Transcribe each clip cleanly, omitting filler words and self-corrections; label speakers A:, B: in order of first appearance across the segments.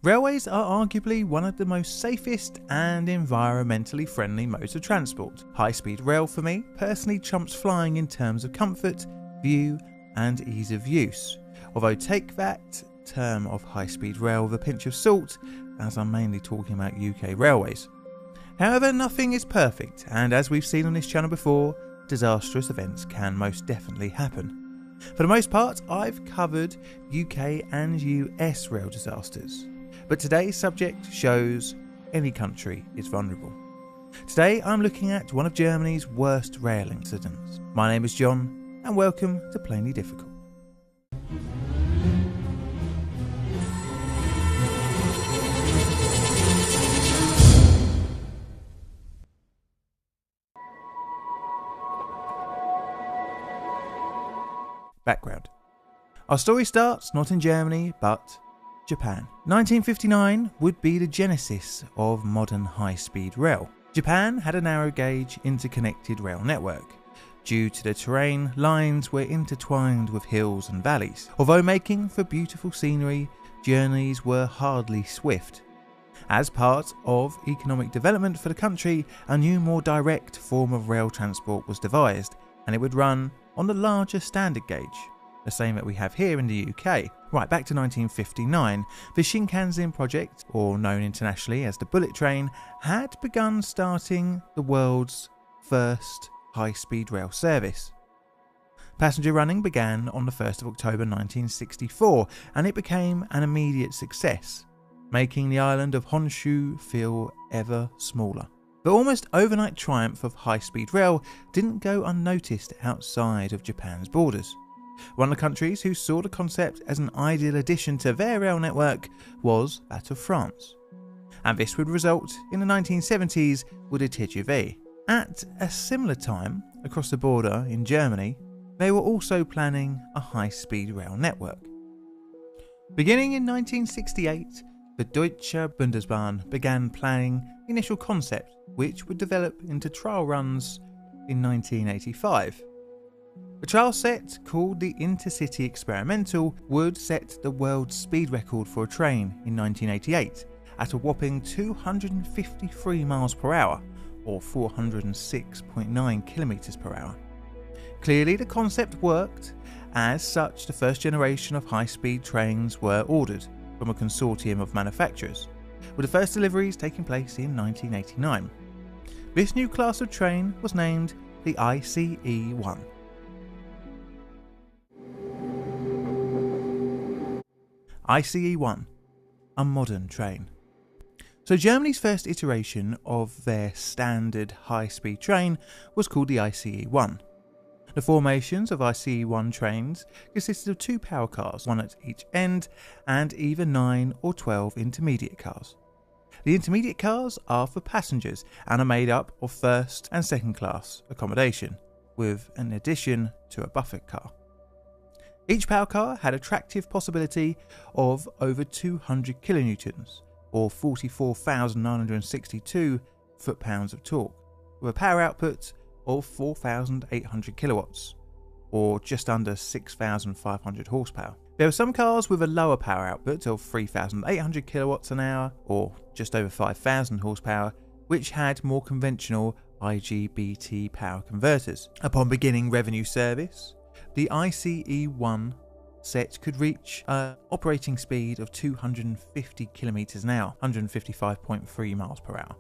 A: Railways are arguably one of the most safest and environmentally friendly modes of transport. High-speed rail for me personally trumps flying in terms of comfort, view and ease of use. Although take that term of high-speed rail with a pinch of salt, as I'm mainly talking about UK railways. However, nothing is perfect, and as we've seen on this channel before, disastrous events can most definitely happen. For the most part, I've covered UK and US rail disasters, but today's subject shows any country is vulnerable. Today I'm looking at one of Germany's worst rail incidents. My name is John, and welcome to Plainly Difficult. Background. Our story starts not in Germany, but Japan. 1959 would be the genesis of modern high-speed rail. Japan had a narrow gauge interconnected rail network. Due to the terrain, lines were intertwined with hills and valleys. Although making for beautiful scenery, journeys were hardly swift. As part of economic development for the country, a new, more direct form of rail transport was devised, and it would run on the larger standard gauge, the same that we have here in the UK. Right, back to 1959, the Shinkansen project, or known internationally as the Bullet Train, had begun starting the world's first high-speed rail service. Passenger running began on the 1st of October 1964, and it became an immediate success, making the island of Honshu feel ever smaller. The almost overnight triumph of high-speed rail didn't go unnoticed outside of Japan's borders. One of the countries who saw the concept as an ideal addition to their rail network was that of France. And this would result in the 1970s with the TGV. At a similar time, across the border in Germany, they were also planning a high-speed rail network. Beginning in 1968, the Deutsche Bundesbahn began planning the initial concept, which would develop into trial runs in 1985. The trial set, called the Intercity Experimental, would set the world's speed record for a train in 1988 at a whopping 253 miles per hour, or 406.9 kilometers per hour. Clearly the concept worked. As such, the first generation of high-speed trains were ordered from a consortium of manufacturers, with the first deliveries taking place in 1989. This new class of train was named the ICE-1. ICE-1, a modern train. So Germany's first iteration of their standard high-speed train was called the ICE-1. The formations of ICE-1 trains consisted of 2 power cars, one at each end, and either 9 or 12 intermediate cars. The intermediate cars are for passengers and are made up of first and second class accommodation, with an addition to a buffet car. Each power car had a tractive possibility of over 200 kilonewtons, or 44,962 foot-pounds of torque, with a power output of 4,800 kilowatts, or just under 6,500 horsepower. There were some cars with a lower power output of 3,800 kilowatts an hour, or just over 5,000 horsepower, which had more conventional IGBT power converters. Upon beginning revenue service, the ICE-1 set could reach an operating speed of 250 kilometers an hour, 155.3 miles per hour.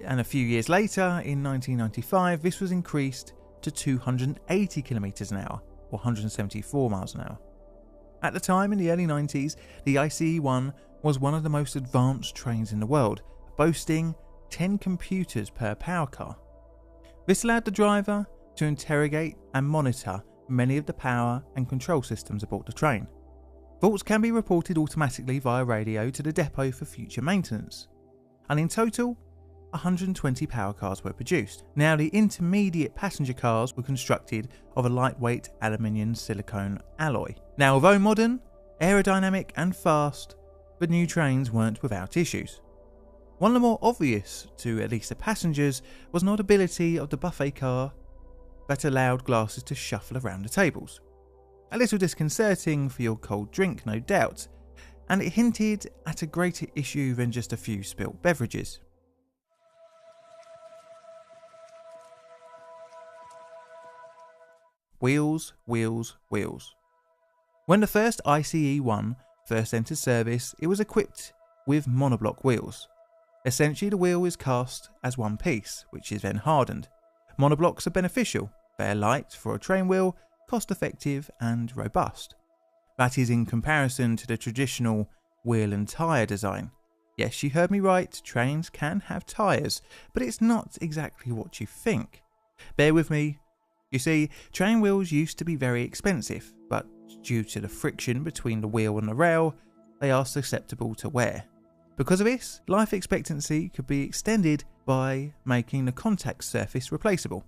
A: And a few years later, in 1995, this was increased to 280 kilometers an hour, or 174 miles an hour. At the time, in the early 90s, the ICE-1 was one of the most advanced trains in the world, boasting 10 computers per power car. This allowed the driver to interrogate and monitor many of the power and control systems aboard the train. Faults can be reported automatically via radio to the depot for future maintenance. And in total, 120 power cars were produced. Now, the intermediate passenger cars were constructed of a lightweight aluminium silicone alloy. Now, although modern, aerodynamic and fast, the new trains weren't without issues. One of the more obvious to at least the passengers was not ability of the buffet car that allowed glasses to shuffle around the tables. A little disconcerting for your cold drink, no doubt. and it hinted at a greater issue than just a few spilt beverages. Wheels, wheels, wheels. When the first ICE-1 first entered service, it was equipped with monoblock wheels. Essentially, the wheel is cast as one piece, which is then hardened. Monoblocks are beneficial. They are light for a train wheel, cost-effective and robust. That is in comparison to the traditional wheel and tyre design. Yes, you heard me right, trains can have tyres, but it's not exactly what you think. Bear with me. You see, train wheels used to be very expensive, but due to the friction between the wheel and the rail, they are susceptible to wear. Because of this, life expectancy could be extended by making the contact surface replaceable.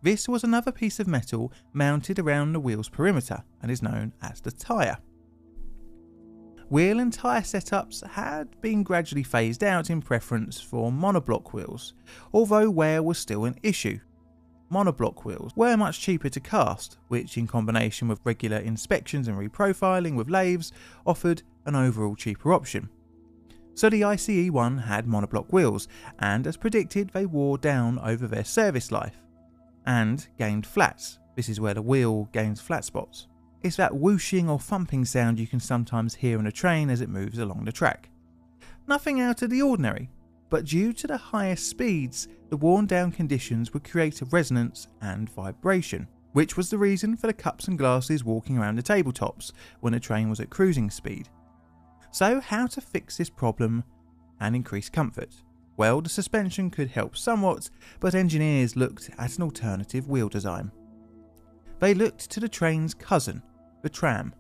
A: This was another piece of metal mounted around the wheel's perimeter and is known as the tyre. Wheel and tyre setups had been gradually phased out in preference for monoblock wheels, although wear was still an issue. Monoblock wheels were much cheaper to cast, which in combination with regular inspections and reprofiling with lathes offered an overall cheaper option. So the ICE-1 had monoblock wheels, and as predicted they wore down over their service life and gained flats. This is where the wheel gains flat spots. It's that whooshing or thumping sound you can sometimes hear in a train as it moves along the track. Nothing out of the ordinary, but due to the higher speeds, the worn down conditions would create a resonance and vibration, which was the reason for the cups and glasses walking around the tabletops when the train was at cruising speed. So how to fix this problem and increase comfort? Well, the suspension could help somewhat, but engineers looked at an alternative wheel design. They looked to the train's cousin, the tram.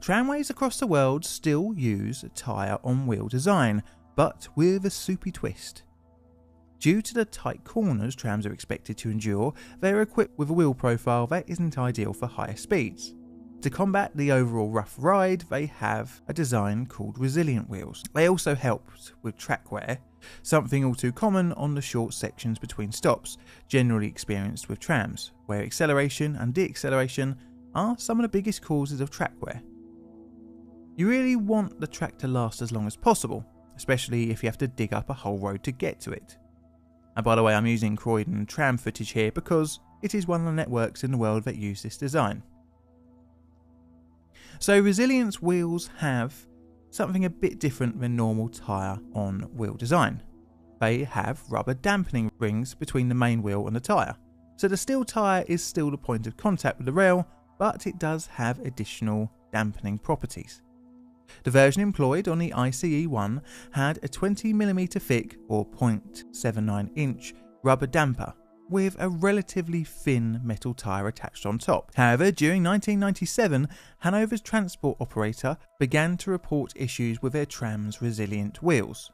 A: Tramways across the world still use a tyre-on-wheel design, but with a soupy twist. Due to the tight corners trams are expected to endure, they are equipped with a wheel profile that isn't ideal for higher speeds. To combat the overall rough ride, they have a design called resilient wheels. They also helped with track wear, something all too common on the short sections between stops, generally experienced with trams, where acceleration and deacceleration are some of the biggest causes of track wear. You really want the track to last as long as possible, especially if you have to dig up a whole road to get to it. And by the way, I'm using Croydon tram footage here because it is one of the networks in the world that use this design. So resilience wheels have something a bit different than normal tyre on wheel design. They have rubber dampening rings between the main wheel and the tyre. So the steel tyre is still the point of contact with the rail, but it does have additional dampening properties. The version employed on the ICE-1 had a 20mm thick or 0.79 inch rubber damper with a relatively thin metal tyre attached on top. However, during 1997, Hanover's transport operator began to report issues with their tram's resilient wheels.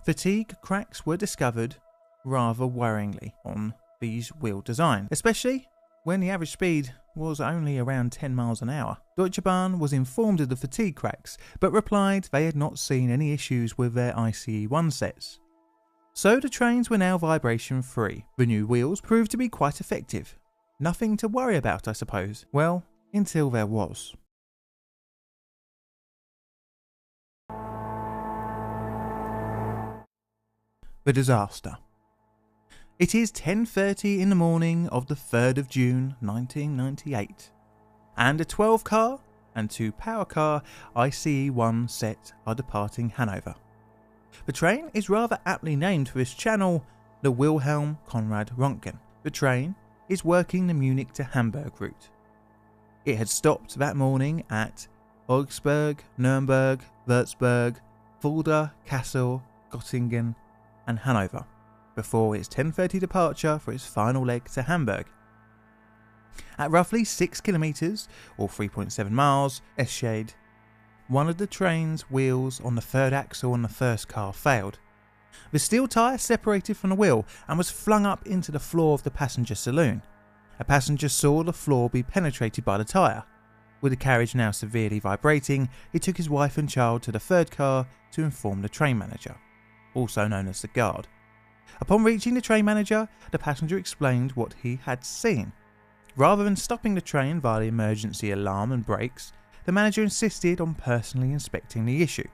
A: Fatigue cracks were discovered rather worryingly on these wheel design, especially when the average speed was only around 10 miles an hour. Deutsche Bahn was informed of the fatigue cracks, but replied they had not seen any issues with their ICE-1 sets. So the trains were now vibration free. The new wheels proved to be quite effective. Nothing to worry about, I suppose. Well, until there was. The disaster. It is 10:30 in the morning of the 3rd of June 1998, and a 12-car and 2 power-car ICE-1 set are departing Hanover. The train is rather aptly named for its channel, the Wilhelm Conrad Röntgen. The train is working the Munich to Hamburg route. It had stopped that morning at Augsburg, Nuremberg, Würzburg, Fulda, Kassel, Göttingen and Hanover, before its 10:30 departure for its final leg to Hamburg. At roughly 6 kilometres, or 3.7 miles, Eschede, one of the train's wheels on the third axle on the first car failed. The steel tyre separated from the wheel and was flung up into the floor of the passenger saloon. A passenger saw the floor be penetrated by the tyre. With the carriage now severely vibrating, he took his wife and child to the third car to inform the train manager, also known as the guard. Upon reaching the train manager, the passenger explained what he had seen. Rather than stopping the train via the emergency alarm and brakes, the manager insisted on personally inspecting the issue.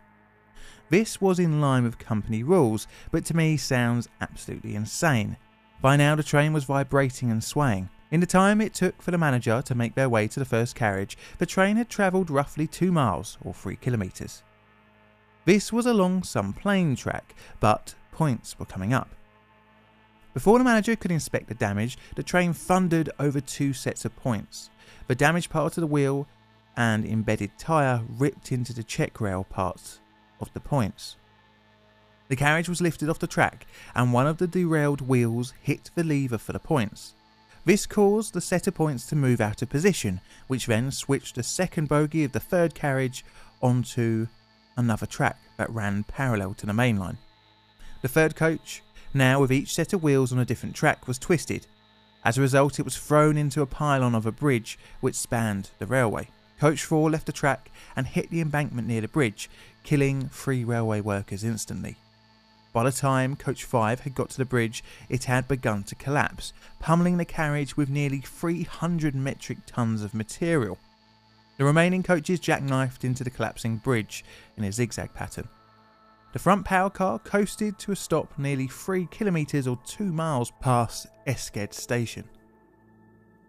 A: This was in line with company rules, but to me sounds absolutely insane. By now the train was vibrating and swaying. In the time it took for the manager to make their way to the first carriage, the train had travelled roughly 2 miles or 3 kilometres. This was along some plain track, but points were coming up. Before the manager could inspect the damage, the train thundered over 2 sets of points. The damaged part of the wheel and embedded tyre ripped into the check rail parts of the points. The carriage was lifted off the track and one of the derailed wheels hit the lever for the points. This caused the set of points to move out of position, which then switched the second bogie of the third carriage onto another track that ran parallel to the main line. The third coach, now with each set of wheels on a different track, was twisted. As a result, it was thrown into a pylon of a bridge which spanned the railway. Coach 4 left the track and hit the embankment near the bridge, killing 3 railway workers instantly. By the time Coach 5 had got to the bridge, it had begun to collapse, pummeling the carriage with nearly 300 metric tons of material. The remaining coaches jackknifed into the collapsing bridge in a zigzag pattern. The front power car coasted to a stop nearly 3 kilometres or 2 miles past Esked station.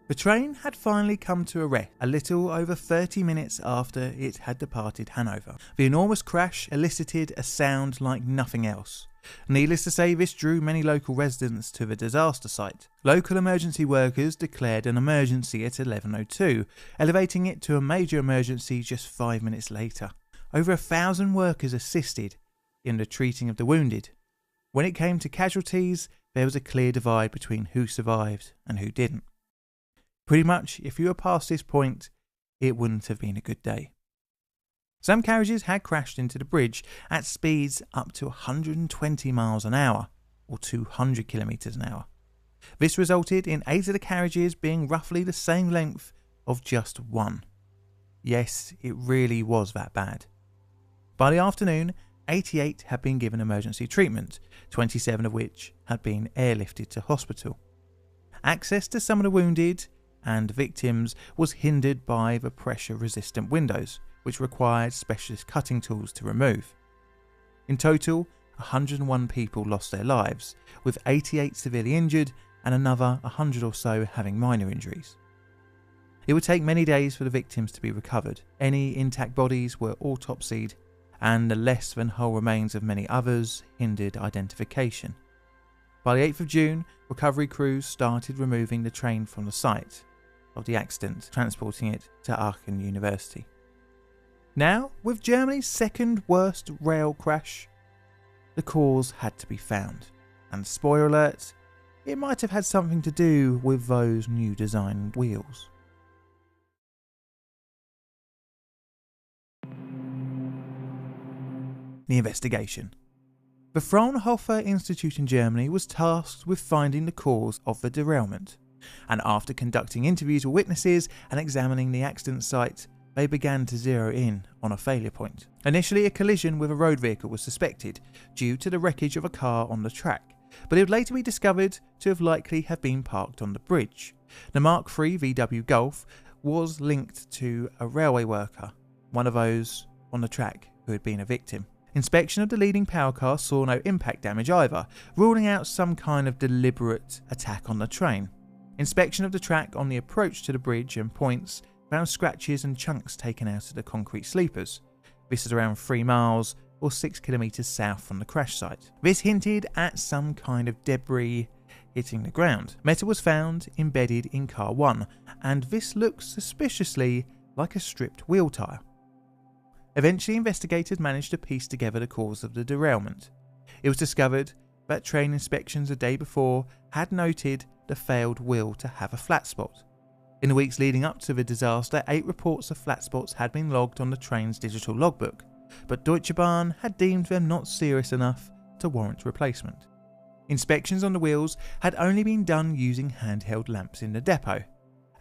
A: The train had finally come to a rest a little over 30 minutes after it had departed Hanover. The enormous crash elicited a sound like nothing else. Needless to say, this drew many local residents to the disaster site. Local emergency workers declared an emergency at 11:02, elevating it to a major emergency just 5 minutes later. Over 1,000 workers assisted in the treating of the wounded. When it came to casualties, there was a clear divide between who survived and who didn't. Pretty much, if you were past this point, it wouldn't have been a good day. Some carriages had crashed into the bridge at speeds up to 120 miles an hour, or 200 kilometres an hour. This resulted in 8 of the carriages being roughly the same length of just one. Yes, it really was that bad. By the afternoon, 88 had been given emergency treatment, 27 of which had been airlifted to hospital. Access to some of the wounded and victims was hindered by the pressure-resistant windows, which required specialist cutting tools to remove. In total, 101 people lost their lives, with 88 severely injured and another 100 or so having minor injuries. It would take many days for the victims to be recovered. Any intact bodies were autopsied, and the less than whole remains of many others hindered identification. By the 8th of June, recovery crews started removing the train from the site of the accident, transporting it to Aachen University. Now, with Germany's second worst rail crash, the cause had to be found, and spoiler alert, it might have had something to do with those new design wheels. The investigation. The Fraunhofer Institute in Germany was tasked with finding the cause of the derailment, and after conducting interviews with witnesses and examining the accident site, they began to zero in on a failure point. Initially, a collision with a road vehicle was suspected due to the wreckage of a car on the track, but it would later be discovered to have likely have been parked on the bridge. The Mark III VW Golf was linked to a railway worker, one of those on the track who had been a victim. Inspection of the leading power car saw no impact damage either, ruling out some kind of deliberate attack on the train. Inspection of the track on the approach to the bridge and points found scratches and chunks taken out of the concrete sleepers. This is around 3 miles or 6 kilometres south from the crash site. This hinted at some kind of debris hitting the ground. Metal was found embedded in car 1, and this looks suspiciously like a stripped wheel tyre. Eventually, investigators managed to piece together the cause of the derailment. It was discovered that train inspections a day before had noted the failed wheel to have a flat spot. In the weeks leading up to the disaster, 8 reports of flat spots had been logged on the train's digital logbook, but Deutsche Bahn had deemed them not serious enough to warrant replacement. Inspections on the wheels had only been done using handheld lamps in the depot,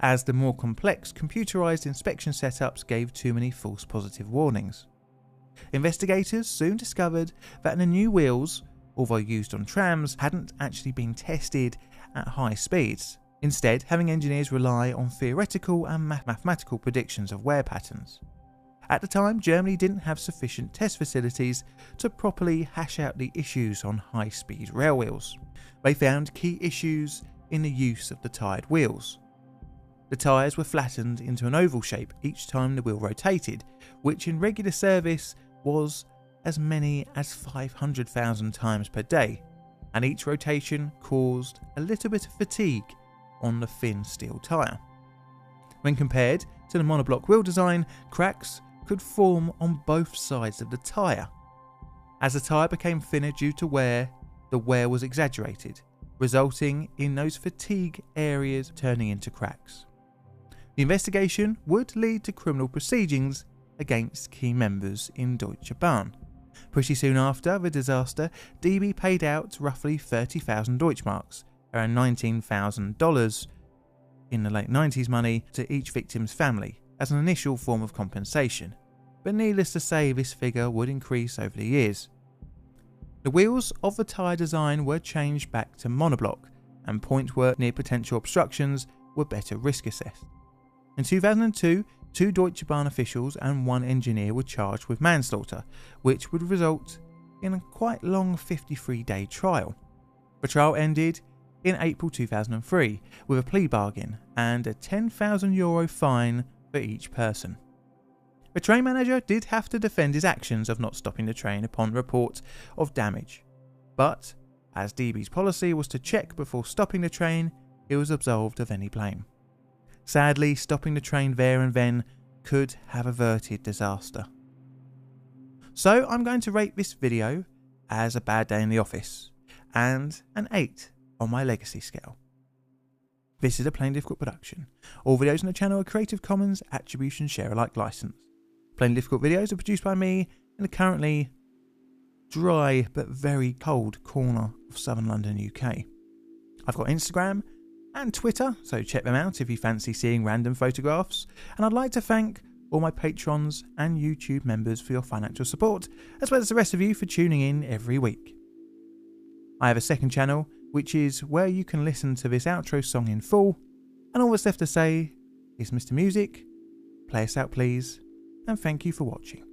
A: as the more complex computerized inspection setups gave too many false positive warnings. Investigators soon discovered that the new wheels, although used on trams, hadn't actually been tested at high speeds, instead having engineers rely on theoretical and mathematical predictions of wear patterns. At the time, Germany didn't have sufficient test facilities to properly hash out the issues on high-speed rail wheels. They found key issues in the use of the tyred wheels. The tyres were flattened into an oval shape each time the wheel rotated, which in regular service was as many as 500,000 times per day, and each rotation caused a little bit of fatigue on the thin steel tyre. When compared to the monoblock wheel design, cracks could form on both sides of the tyre. As the tyre became thinner due to wear, the wear was exaggerated, resulting in those fatigue areas turning into cracks. The investigation would lead to criminal proceedings against key members in Deutsche Bahn. Pretty soon after the disaster, DB paid out roughly 30,000 Deutschmarks, around $19,000 in the late 90s money, to each victim's family as an initial form of compensation, but needless to say this figure would increase over the years. The wheels of the tyre design were changed back to monoblock, and points where near potential obstructions were better risk assessed. In 2002, 2 Deutsche Bahn officials and 1 engineer were charged with manslaughter, which would result in a quite long 53-day trial. The trial ended in April 2003 with a plea bargain and a €10,000 fine for each person. The train manager did have to defend his actions of not stopping the train upon report of damage, but as DB's policy was to check before stopping the train, he was absolved of any blame. Sadly, stopping the train there and then could have averted disaster. So I'm going to rate this video as a bad day in the office and an 8 on my legacy scale. This is a Plainly Difficult production. All videos on the channel are Creative Commons Attribution Share Alike license. Plainly Difficult videos are produced by me in the currently dry but very cold corner of southern London, UK. I've got Instagram and Twitter, so check them out if you fancy seeing random photographs, and I'd like to thank all my patrons and YouTube members for your financial support, as well as the rest of you for tuning in every week. I have a second channel, which is where you can listen to this outro song in full, and all that's left to say is Mr. Music, play us out please, and thank you for watching.